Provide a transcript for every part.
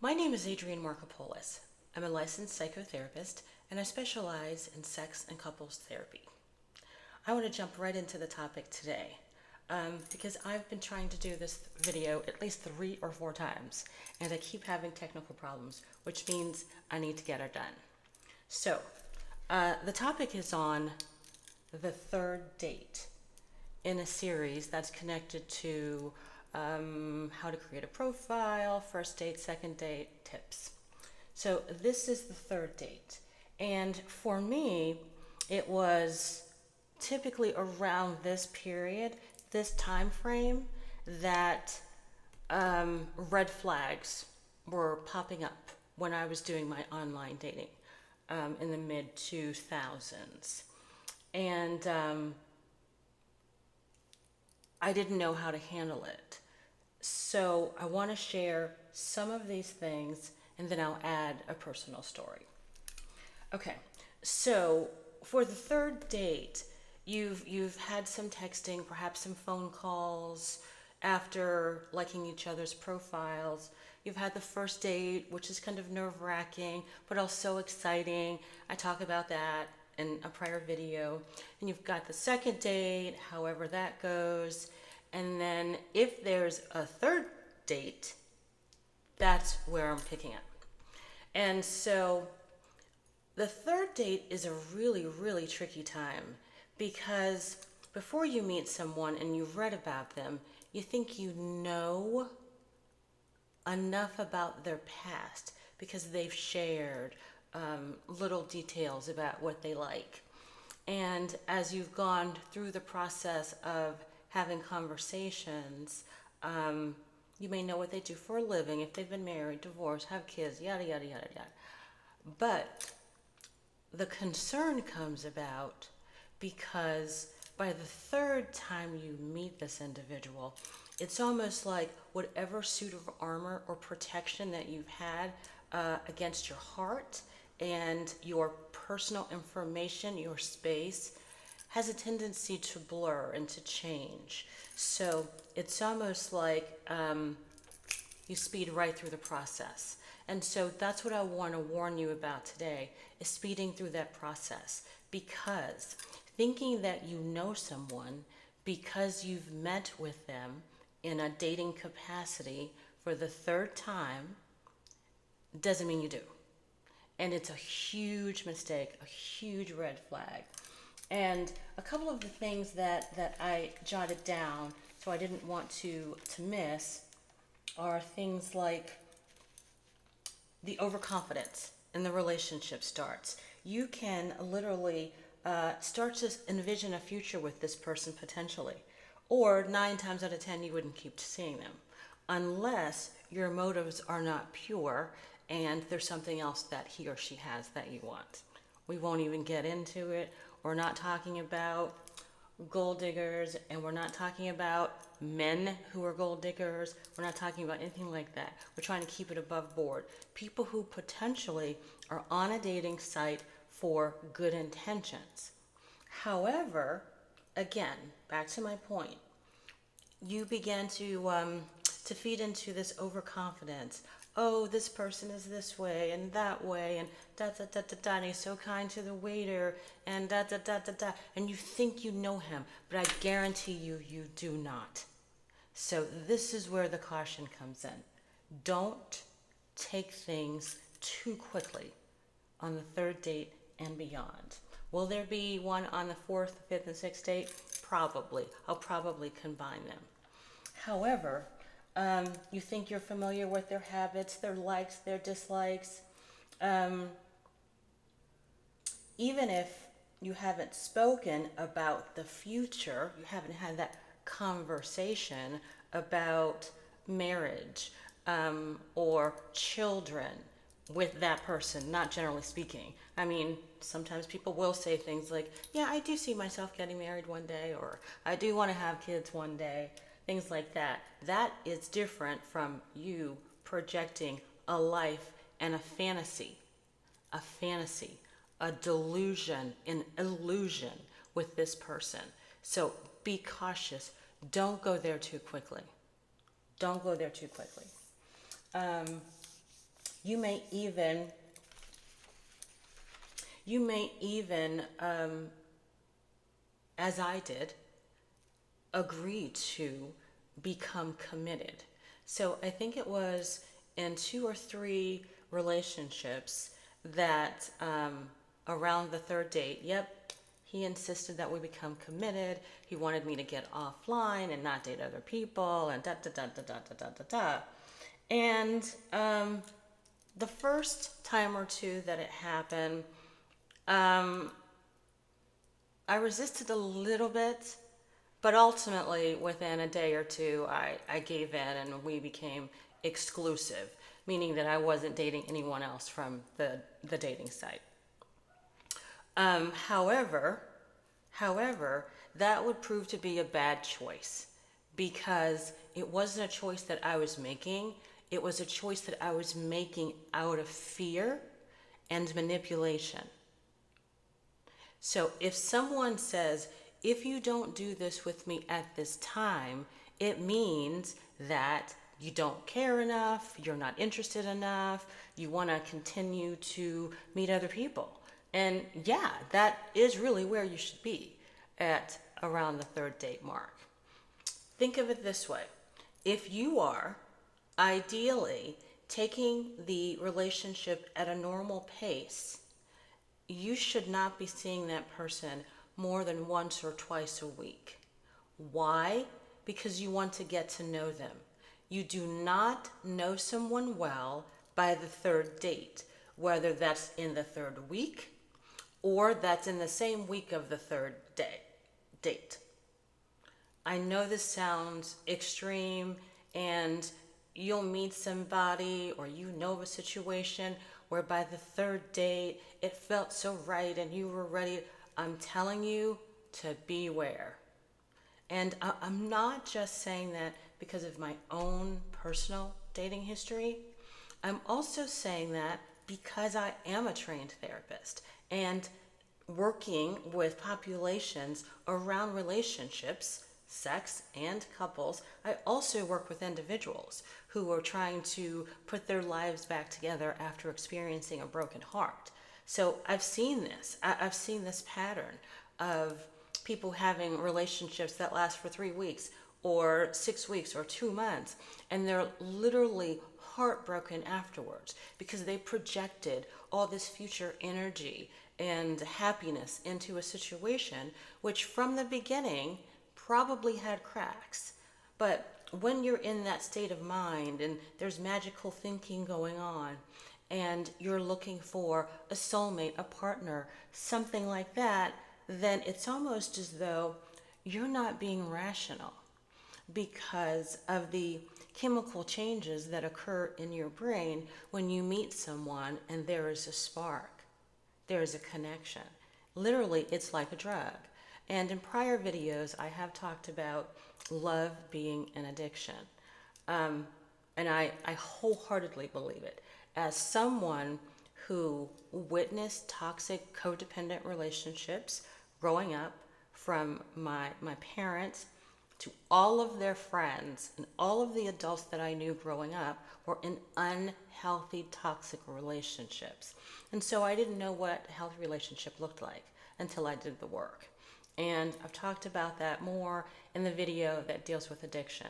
My name is Adrienne Markopoulos. I'm a licensed psychotherapist and I specialize in sex and couples therapy. I want to jump right into the topic today because I've been trying to do this video at least 3 or 4 times and I keep having technical problems, which means I need to get it done. So, the topic is on the third date in a series that's connected to how to create a profile, first date, second date tips. So this is the third date. And for me, it was typically around this period, this time frame, that red flags were popping up when I was doing my online dating in the mid 2000s. And I didn't know how to handle it. So I want to share some of these things and then I'll add a personal story. Okay, so for the third date, you've had some texting, perhaps some phone calls after liking each other's profiles. You've had the first date, which is kind of nerve-wracking, but also exciting. I talk about that in a prior video. And you've got the second date, however that goes. And then if there's a third date, that's where I'm picking up. And so the third date is a really, really tricky time because before you meet someone and you've read about them, you think you know enough about their past because they've shared little details about what they like. And as you've gone through the process of having conversations, you may know what they do for a living, if they've been married, divorced, have kids, yada, yada, yada, yada. But the concern comes about because by the third time you meet this individual, it's almost like whatever suit of armor or protection that you've had against your heart and your personal information, your space, has a tendency to blur and to change. So it's almost like you speed right through the process. And so that's what I want to warn you about today, is speeding through that process. Because thinking that you know someone because you've met with them in a dating capacity for the third time doesn't mean you do. And it's a huge mistake, a huge red flag. And a couple of the things that I jotted down so I didn't want to miss are things like the overconfidence in the relationship starts. You can literally start to envision a future with this person potentially. Or 9 times out of 10, you wouldn't keep seeing them unless your motives are not pure and there's something else that he or she has that you want. We won't even get into it. We're not talking about gold diggers, and we're not talking about men who are gold diggers. We're not talking about anything like that. We're trying to keep it above board. People who potentially are on a dating site for good intentions. However, again, back to my point, you begin to feed into this overconfidence. Oh, this person is this way and that way, and da da da da da, and he's so kind to the waiter, and da da da da da, and you think you know him, but I guarantee you, you do not. So this is where the caution comes in. Don't take things too quickly on the third date and beyond. Will there be one on the fourth, fifth, and sixth date? Probably. I'll probably combine them. However, you think you're familiar with their habits, their likes, their dislikes. Even if you haven't spoken about the future, you haven't had that conversation about marriage or children with that person, not generally speaking. I mean, sometimes people will say things like, yeah, I do see myself getting married one day, or I do want to have kids one day. Things like that. That is different from you projecting a life and a fantasy, a delusion, an illusion with this person. So be cautious. Don't go there too quickly. Don't go there too quickly. You may even, you may even, as I did, agree to become committed. So I think it was in 2 or 3 relationships that around the third date, yep, he insisted that we become committed. He wanted me to get offline and not date other people and da da da da da da da da da. And the first time or two that it happened, I resisted a little bit, but ultimately within a day or two, I gave in and we became exclusive, meaning that I wasn't dating anyone else from the dating site. However, that would prove to be a bad choice because it wasn't a choice that I was making. It was a choice that I was making out of fear and manipulation. So if someone says, if you don't do this with me at this time, it means that you don't care enough, you're not interested enough, you want to continue to meet other people. And yeah, that is really where you should be at around the third date mark. Think of it this way. If you are ideally taking the relationship at a normal pace, you should not be seeing that person more than once or twice a week. Why? Because you want to get to know them. You do not know someone well by the third date, whether that's in the third week or that's in the same week of the third date. I know this sounds extreme, and you'll meet somebody or you know of a situation where by the third date it felt so right and you were ready. I'm telling you to beware. And I'm not just saying that because of my own personal dating history. I'm also saying that because I am a trained therapist and working with populations around relationships, sex and couples. I also work with individuals who are trying to put their lives back together after experiencing a broken heart. So I've seen this. I've seen this pattern of people having relationships that last for 3 weeks or 6 weeks or 2 months, and they're literally heartbroken afterwards because they projected all this future energy and happiness into a situation which from the beginning probably had cracks. But when you're in that state of mind and there's magical thinking going on and you're looking for a soulmate, a partner, something like that, then it's almost as though you're not being rational because of the chemical changes that occur in your brain when you meet someone and there is a spark, there is a connection. Literally, it's like a drug. And in prior videos, I have talked about love being an addiction. And I wholeheartedly believe it. As someone who witnessed toxic codependent relationships growing up, from my parents to all of their friends and all of the adults that I knew growing up were in unhealthy, toxic relationships. And so I didn't know what a healthy relationship looked like until I did the work. And I've talked about that more in the video that deals with addiction.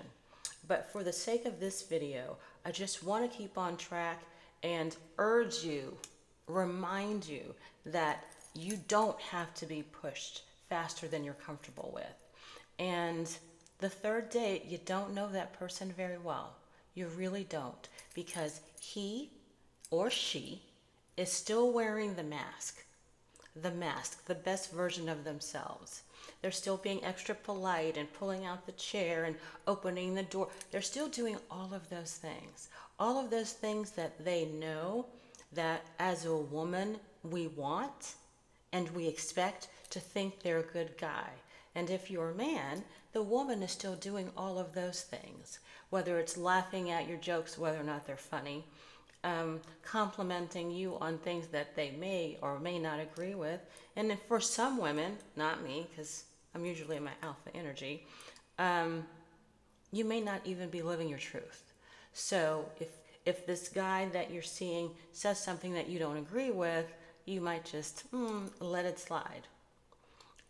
But for the sake of this video, I just want to keep on track and urge you, remind you that you don't have to be pushed faster than you're comfortable with. And the third date, you don't know that person very well. You really don't, because he or she is still wearing the mask, the best version of themselves. They're still being extra polite and pulling out the chair and opening the door. They're still doing all of those things that they know that as a woman we want and we expect to think they're a good guy. And if you're a man, the woman is still doing all of those things, whether it's laughing at your jokes, whether or not they're funny, complimenting you on things that they may or may not agree with. And then for some women, not me, because I'm usually in my alpha energy, you may not even be living your truth. So If this guy that you're seeing says something that you don't agree with, you might just let it slide.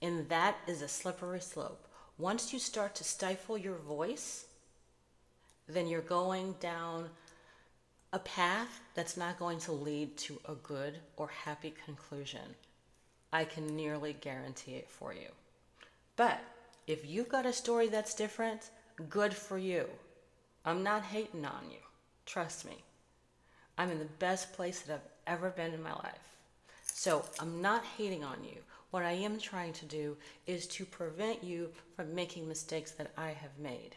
And that is a slippery slope. Once you start to stifle your voice, then you're going down a path that's not going to lead to a good or happy conclusion. I can nearly guarantee it for you. But if you've got a story that's different, good for you. I'm not hating on you. Trust me. I'm in the best place that I've ever been in my life. So I'm not hating on you. What I am trying to do is to prevent you from making mistakes that I have made.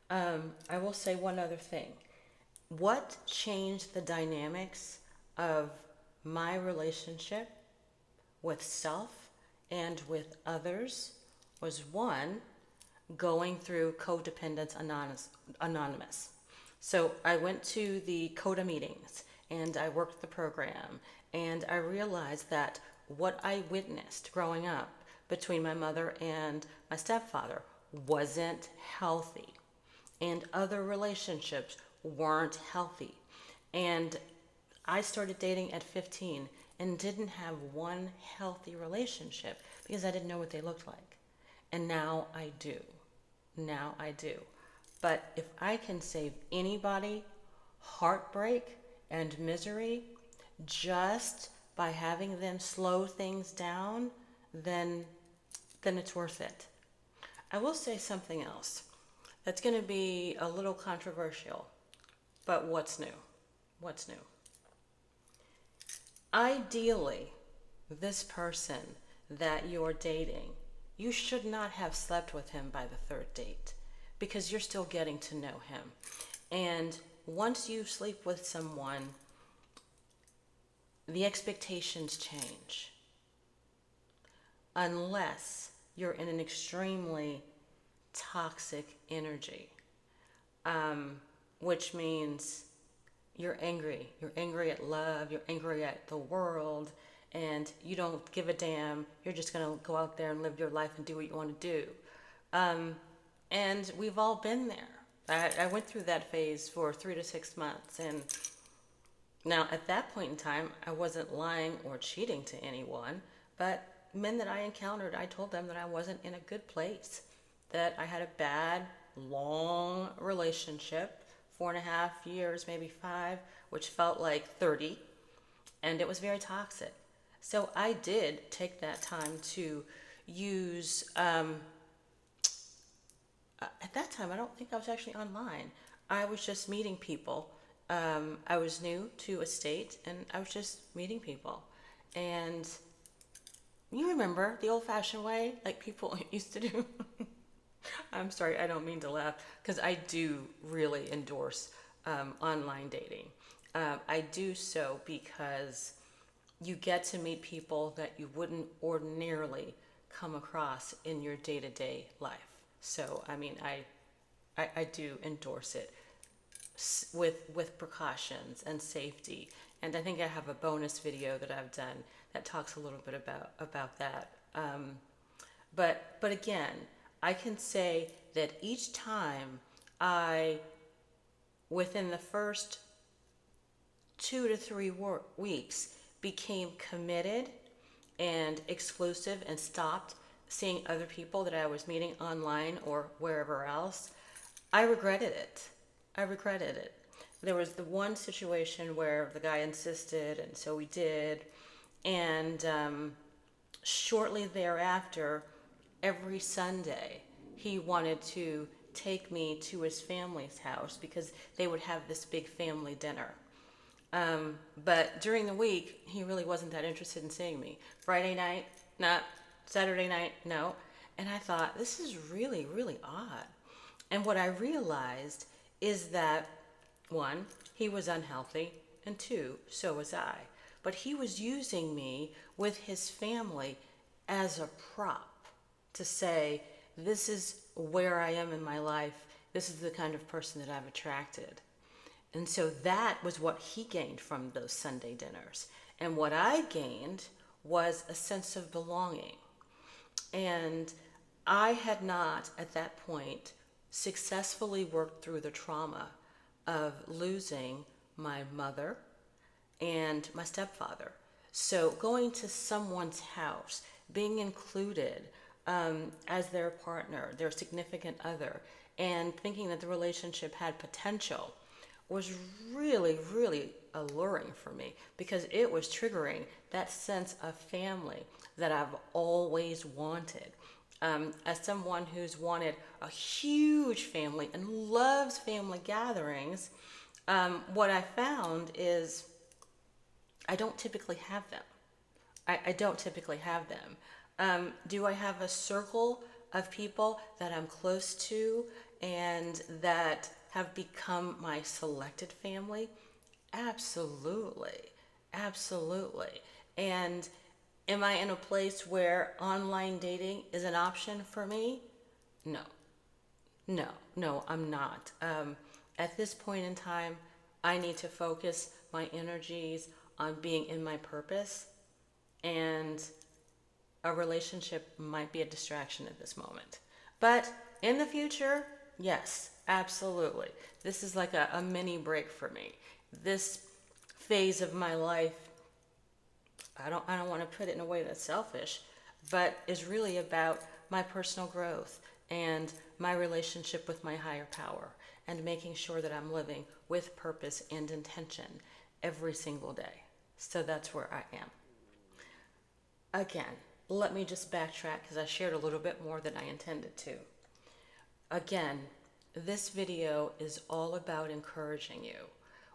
I will say one other thing. What changed the dynamics of my relationship with self and with others was, one, going through Codependence Anonymous. So I went to the CODA meetings and I worked the program, and I realized that what I witnessed growing up between my mother and my stepfather wasn't healthy, and other relationships weren't healthy. And I started dating at 15 and didn't have one healthy relationship because I didn't know what they looked like. And now I do. Now I do. But if I can save anybody heartbreak and misery just by having them slow things down, then it's worth it. I will say something else that's going to be a little controversial, but what's new? What's new? Ideally, this person that you're dating, you should not have slept with him by the third date because you're still getting to know him. And once you sleep with someone, the expectations change. Unless you're in an extremely toxic energy, which means you're angry. You're angry at love. You're angry at the world. And you don't give a damn. You're just going to go out there and live your life and do what you want to do. And we've all been there. I went through that phase for 3 to 6 months. And now at that point in time, I wasn't lying or cheating to anyone. But men that I encountered, I told them that I wasn't in a good place. That I had a bad, long relationship. 4.5 years, maybe 5, which felt like 30. And it was very toxic. So I did take that time to use, at that time, I don't think I was actually online. I was just meeting people. I was new to a state, and I was just meeting people. And you remember the old-fashioned way, like people used to do? I'm sorry, I don't mean to laugh, because I do really endorse online dating. I do so because you get to meet people that you wouldn't ordinarily come across in your day-to-day life. So, I mean, I do endorse it with precautions and safety. And I think I have a bonus video that I've done that talks a little bit about that. But again, I can say that each time within the first 2 to 3 weeks, became committed and exclusive and stopped seeing other people that I was meeting online or wherever else, I regretted it. There was the one situation where the guy insisted, and so we did. And shortly thereafter, every Sunday, he wanted to take me to his family's house because they would have this big family dinner. But during the week, he really wasn't that interested in seeing me. Friday night, not. Saturday night, no. And I thought, this is really, really odd. And what I realized is that, 1, he was unhealthy, and 2, so was I. But he was using me with his family as a prop to say, this is where I am in my life. This is the kind of person that I've attracted. And so that was what he gained from those Sunday dinners. And what I gained was a sense of belonging. And I had not, at that point, successfully worked through the trauma of losing my mother and my stepfather. So going to someone's house, being included as their partner, their significant other, and thinking that the relationship had potential was really, really alluring for me because it was triggering that sense of family that I've always wanted. As someone who's wanted a huge family and loves family gatherings, what I found is I don't typically have them. I don't typically have them. Do I have a circle of people that I'm close to and that have become my selected family? Absolutely. Absolutely. And am I in a place where online dating is an option for me? No. No, I'm not. At this point in time, I need to focus my energies on being in my purpose, and a relationship might be a distraction at this moment. But in the future, yes, absolutely. This is like a mini break for me. This phase of my life, I don't want to put it in a way that's selfish, but is really about my personal growth and my relationship with my higher power and making sure that I'm living with purpose and intention every single day. So that's where I am. Again, let me just backtrack because I shared a little bit more than I intended to. Again, this video is all about encouraging you,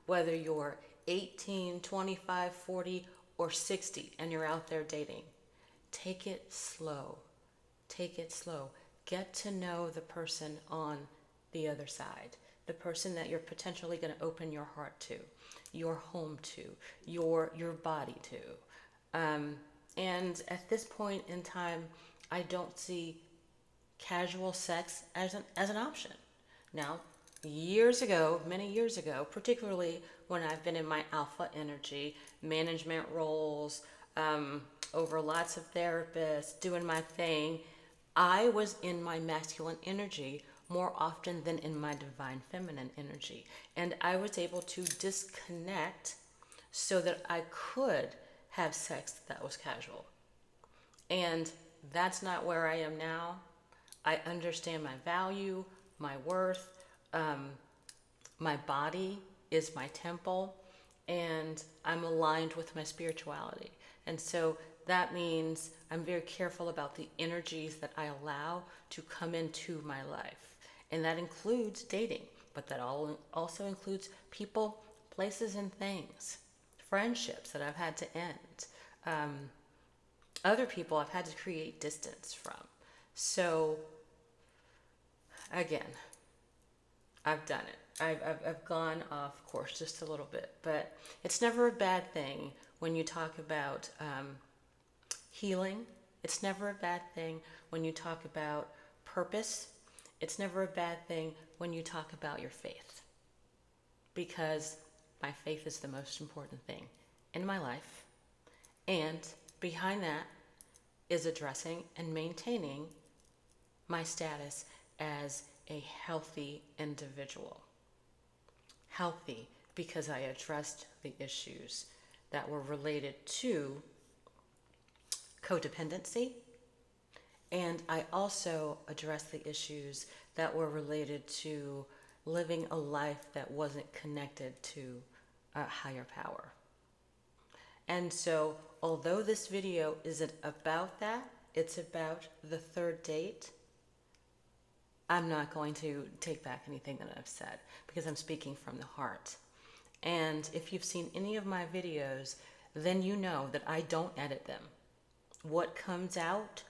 whether you're 18, 25, 40, or 60 and you're out there dating. Take it slow. Take it slow. Get to know the person on the other side, the person that you're potentially going to open your heart to, your home to, your body to. And at this point in time, I don't see casual sex as an option. Now, years ago, many years ago, particularly when I've been in my alpha energy, management roles, over lots of therapists, doing my thing, I was in my masculine energy more often than in my divine feminine energy. And I was able to disconnect so that I could have sex that was casual. And that's not where I am now. I understand my value, my worth. My body is my temple, and I'm aligned with my spirituality. And so that means I'm very careful about the energies that I allow to come into my life. And that includes dating, but that also includes people, places, and things. Friendships that I've had to end. Other people I've had to create distance from. So, again, I've done it. I've gone off course just a little bit, but it's never a bad thing when you talk about healing. It's never a bad thing when you talk about purpose. It's never a bad thing when you talk about your faith, because my faith is the most important thing in my life. And behind that is addressing and maintaining my status as a healthy individual. Healthy because I addressed the issues that were related to codependency, and I also addressed the issues that were related to living a life that wasn't connected to a higher power. And so, although this video isn't about that, it's about the third date, I'm not going to take back anything that I've said because I'm speaking from the heart. And if you've seen any of my videos, then you know that I don't edit them. What comes out,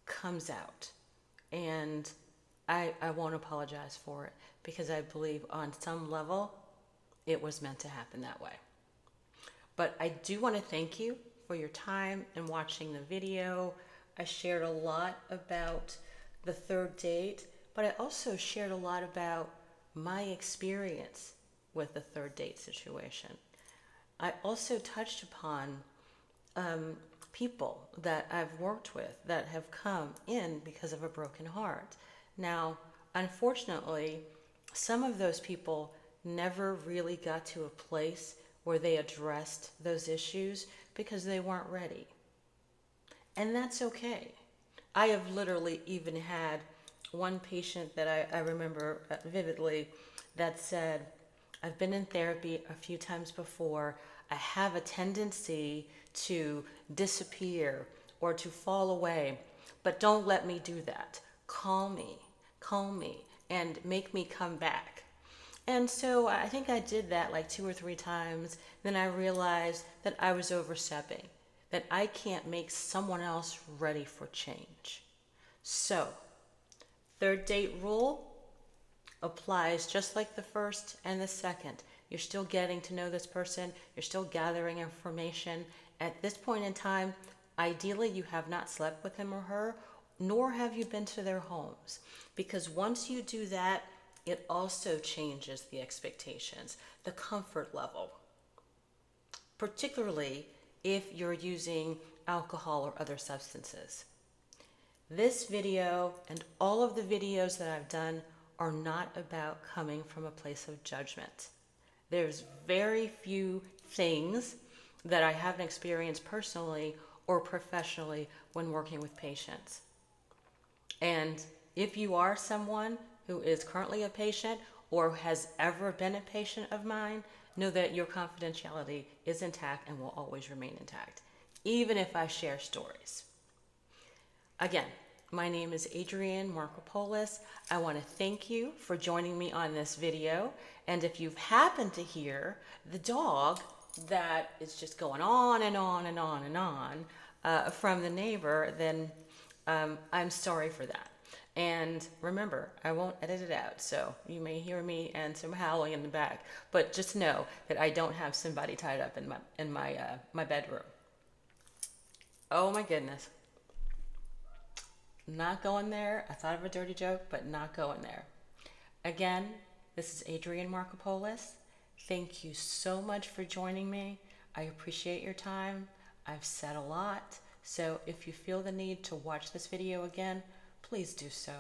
comes out. And I won't apologize for it because I believe on some level it was meant to happen that way. But I do want to thank you for your time and watching the video. I shared a lot about the third date, but I also shared a lot about my experience with the third date situation. I also touched upon people that I've worked with that have come in because of a broken heart. Now, unfortunately, some of those people never really got to a place where they addressed those issues because they weren't ready. And that's okay. I have literally even had one patient that I remember vividly that said, I've been in therapy a few times before. I have a tendency to disappear or to fall away, but don't let me do that. Calm me, and make me come back. And so I think I did that like 2 or 3 times. Then I realized that I was overstepping, that I can't make someone else ready for change. So, third date rule applies just like the first and the second. You're still getting to know this person, you're still gathering information. At this point in time, ideally, you have not slept with him or her, nor have you been to their homes. Because once you do that, it also changes the expectations, the comfort level, particularly if you're using alcohol or other substances. This video and all of the videos that I've done are not about coming from a place of judgment. There's very few things that I haven't experienced personally or professionally when working with patients. And if you are someone who is currently a patient or has ever been a patient of mine, know that your confidentiality is intact and will always remain intact, even if I share stories. Again, my name is Adrienne Markopoulos. I want to thank you for joining me on this video. And if you've happened to hear the dog that is just going on and on and on and on from the neighbor, then I'm sorry for that. And remember, I won't edit it out, so you may hear me and some howling in the back. But just know that I don't have somebody tied up in my bedroom. Oh my goodness. Not going there. I thought of a dirty joke, but not going there. Again, this is Adrienne Markopoulos. Thank you so much for joining me. I appreciate your time. I've said a lot, so if you feel the need to watch this video again, please do so.